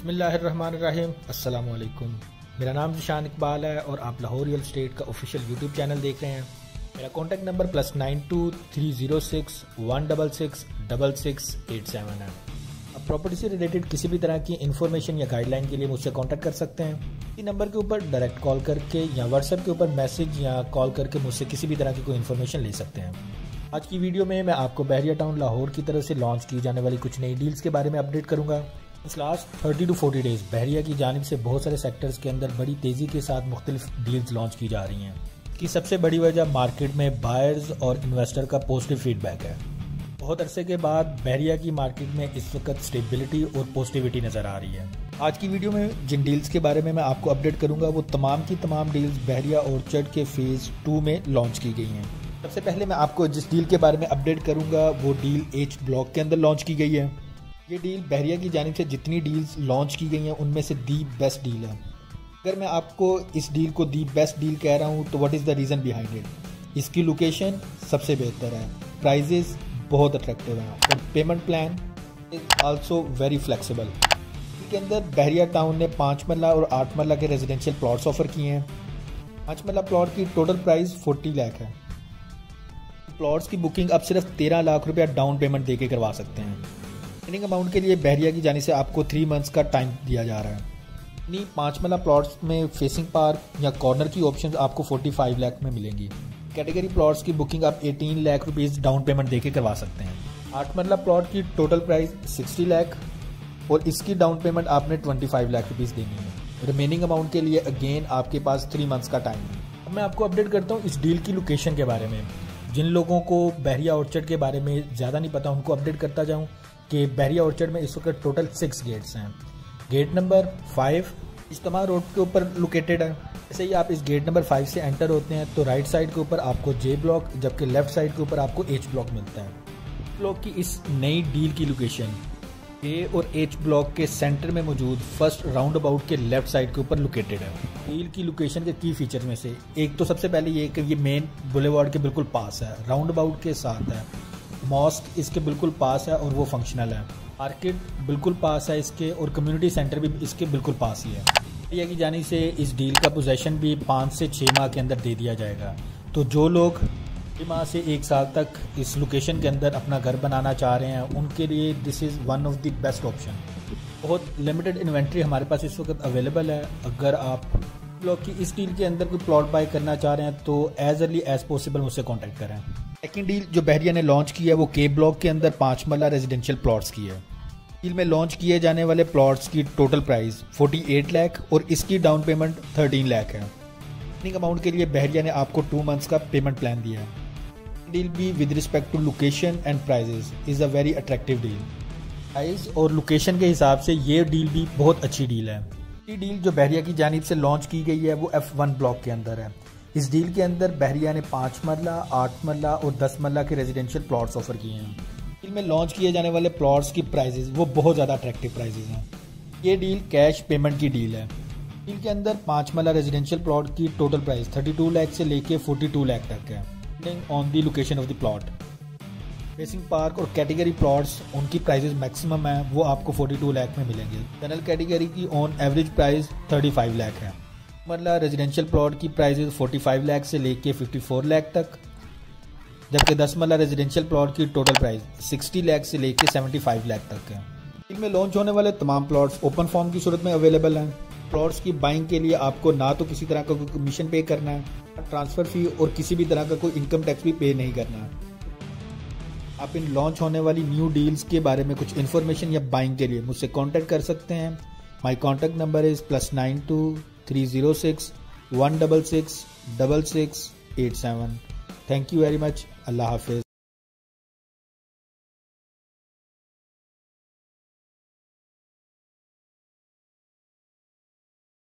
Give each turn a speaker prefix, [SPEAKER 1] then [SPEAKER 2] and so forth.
[SPEAKER 1] बिस्मिल्लाहिर्रहमानिर्रहीम। अस्सलाम वालेकुम। मेरा नाम ज़िशान इकबाल है और आप लाहौर रियल एस्टेट का ऑफिशियल यूट्यूब चैनल देख रहे हैं। मेरा कॉन्टैक्ट नंबर +92-306-166-667 है। आप प्रॉपर्टी से रिलेटेड किसी भी तरह की इन्फॉर्मेशन या गाइडलाइन के लिए मुझसे कॉन्टैक्ट कर सकते हैं। इस नंबर के ऊपर डायरेक्ट कॉल करके या व्हाट्सएप के ऊपर मैसेज या कॉल करके मुझसे किसी भी तरह की कोई इन्फॉर्मेशन ले सकते हैं। आज की वीडियो में मैं आपको बहरिया टाउन लाहौर की तरफ से लॉन्च की जाने वाली कुछ नई डील्स के बारे में अपडेट करूंगा। इस लास्ट 30 to 40 डेज बहरिया की जानिब से बहुत सारे सेक्टर्स के अंदर बड़ी तेज़ी के साथ मुख्तलिफ डील्स लॉन्च की जा रही हैं। इसकी सबसे बड़ी वजह मार्केट में बायर्स और इन्वेस्टर का पॉजिटिव फीडबैक है। बहुत अरसे के बाद बहरिया की मार्केट में इस वक्त स्टेबिलिटी और पॉजिटिविटी नज़र आ रही है। आज की वीडियो में जिन डील्स के बारे में मैं आपको अपडेट करूंगा वो तमाम की तमाम डील्स बहरिया ऑर्चर्ड के फेज़ 2 में लॉन्च की गई हैं। सबसे पहले मैं आपको जिस डील के बारे में अपडेट करूंगा वो डील H ब्लॉक के अंदर लॉन्च की गई है। ये डील बहरिया की जानिब से जितनी डील्स लॉन्च की गई हैं उनमें से दी बेस्ट डील है। अगर मैं आपको इस डील को दी बेस्ट डील कह रहा हूँ तो what is the reason behind it. इसकी लोकेशन सबसे बेहतर है, प्राइजेस बहुत अट्रैक्टिव हैं और payment plan is also very flexible. इसके अंदर बहरिया टाउन ने 5 मरला और 8 मरला के रेजिडेंशियल प्लॉट्स ऑफर किए हैं। 5 मरला प्लॉट की टोटल प्राइस 40 लाख है। प्लॉट्स की बुकिंग आप सिर्फ 13 लाख रुपया डाउन पेमेंट देके करवा सकते हैं। रिमेनिंग अमाउंट के लिए बहरिया की जाने से आपको 3 मंथ्स का टाइम दिया जा रहा है। इन्हीं 5 मरला प्लॉट्स में फेसिंग पार्क या कॉर्नर की ऑप्शंस आपको 45 लाख में मिलेंगी। कैटेगरी प्लॉट्स की बुकिंग आप 18 लाख रुपीज़ डाउन पेमेंट देके करवा सकते हैं। 8 मरला प्लॉट की टोटल प्राइस 60 लाख और इसकी डाउन पेमेंट आपने 25 लाख रुपीज़ देनी है। रिमेनिंग अमाउंट के लिए अगेन आपके पास 3 मंथ्स का टाइम है। अब मैं आपको अपडेट करता हूँ इस डील की लोकेशन के बारे में। जिन लोगों को बहरिया ऑर्चर्ड के बारे में ज़्यादा नहीं पता उनको अपडेट करता जाऊँ कि बहरिया ऑर्चर्ड में इस वक्त टोटल 6 गेट्स हैं। गेट नंबर 5 इज्तिमा रोड के ऊपर लोकेटेड है। जैसे ही आप इस गेट नंबर 5 से एंटर होते हैं तो राइट साइड के ऊपर आपको J ब्लॉक जबकि लेफ्ट साइड के ऊपर आपको H ब्लॉक मिलता है। ब्लॉक की इस नई डील की लोकेशन A और H ब्लॉक के सेंटर में मौजूद फर्स्ट राउंड अबाउट के लेफ्ट साइड के ऊपर लोकेटेड है। डील की लोकेशन के की फीचर में से एक तो सबसे पहले ये कि ये मेन बुलेवार्ड के बिल्कुल पास है, राउंड अबाउट के साथ है, मॉस्क इसके बिल्कुल पास है और वो फंक्शनल है, मार्केट बिल्कुल पास है इसके और कम्युनिटी सेंटर भी इसके बिल्कुल पास ही है। बहरिया की जानिब से इस डील का पोजेसन भी 5 से 6 माह के अंदर दे दिया जाएगा। तो जो लोग 6 माह से 1 साल तक इस लोकेशन के अंदर अपना घर बनाना चाह रहे हैं उनके लिए this is one of the best option. बहुत लिमिटेड इन्वेंट्री हमारे पास इस वक्त अवेलेबल है। अगर आप ब्लॉक की इस डील के अंदर कोई प्लॉट बाय करना चाह रहे हैं तो एज अर्ली एज पॉसिबल मुझसे कॉन्टैक्ट करें। सेकेंड डील जो बहरिया ने लॉन्च की है वो K ब्लॉक के अंदर 5 मरला रेजिडेंशियल प्लॉट्स की है। डील में लॉन्च किए जाने वाले प्लॉट्स की टोटल प्राइस 48 लाख और इसकी डाउन पेमेंट 13 लाख है। रिमेनिंग अमाउंट के लिए बहरिया ने आपको 2 मंथ्स का पेमेंट प्लान दिया है। डील भी with respect to location and prices is a very attractive deal. Price और लोकेशन के हिसाब से ये डील भी बहुत अच्छी डील है। ये डील जो बहरिया की जानिब से लॉन्च की गई है वो F1 ब्लॉक के अंदर है। इस डील के अंदर बहरिया ने 5 मरला, 8 मरला और 10 मरला के रेजिडेंशियल प्लॉट्स ऑफर किए हैं। डील में लॉन्च किए जाने वाले प्लॉट्स की प्राइजेस वो बहुत ज़्यादा अट्रैक्टिव प्राइजेस हैं। ये डील कैश पेमेंट की डील है। डील के अंदर 5 मरला रेजिडेंशियल प्लॉट की टोटल प्राइस 32 लाख से लेके 42 लाख तक है on the location of the plot. Facing park और कैटेगरी प्लॉट्स उनकी प्राइजेस मैक्सिमम है, वो आपको 42 लाख में मिलेंगे। जनरल कैटेगरी की ऑन एवरेज प्राइस 35 लाख है। मरला रेजिडेंशियल प्लॉट की प्राइजेस 45 लाख से लेके 54 लाख तक, जबकि 10 मरला रेजिडेंशियल प्लॉट की टोटल प्राइस 60 लाख से लेके 75 लाख तक है। डील में लॉन्च होने वाले तमाम प्लॉट्स ओपन फॉर्म की सूरत में अवेलेबल हैं। प्लॉट्स की बाइंग के लिए आपको ना तो किसी तरह का कोई कमीशन पे करना है, ट्रांसफ़र फी और किसी भी तरह का कोई इनकम टैक्स भी पे नहीं करना है। आप इन लॉन्च होने वाली न्यू डील्स के बारे में कुछ इन्फॉर्मेशन या बाइंग के लिए मुझसे कांटेक्ट कर सकते हैं। My contact number is +92-306-166-6687। Thank you very much. अल्लाह हाफिज़।